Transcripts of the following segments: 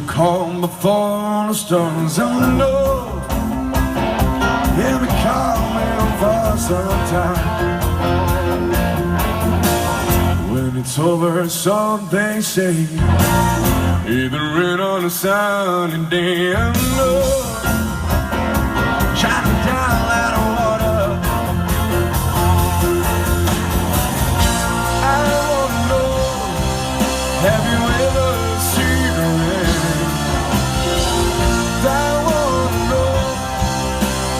calm before the storms. I know it'll be coming for some time. When it's over, so they say, either rain on a sunny day. I know shining down that water. I wanna know, have you ever seen the rain? I wanna know,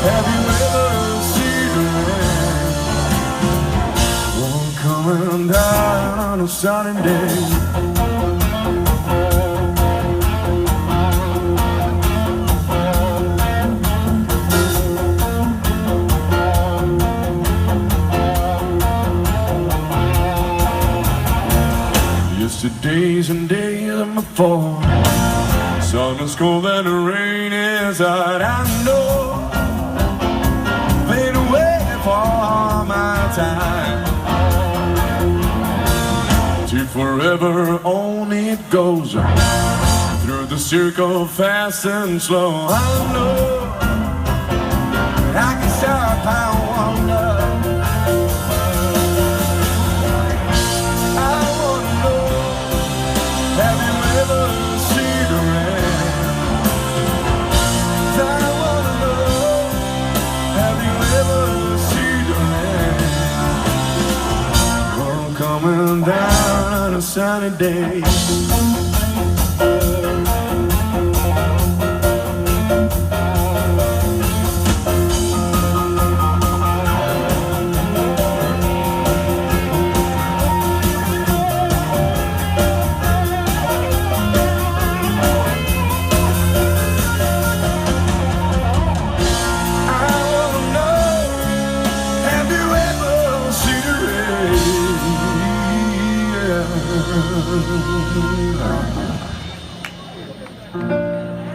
have you ever seen the rain? One coming down on a sunny day. Days and days before sun is cold and the rain is hot. I know fade away for my time. To forever only it goes through the circle fast and slow. I know I can stop, I wonder. Have you ever seen the rain? I wanna know, have you ever seen the rain? Oh, coming down on a sunny day.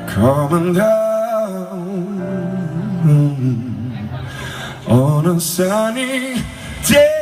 Coming down on a sunny day.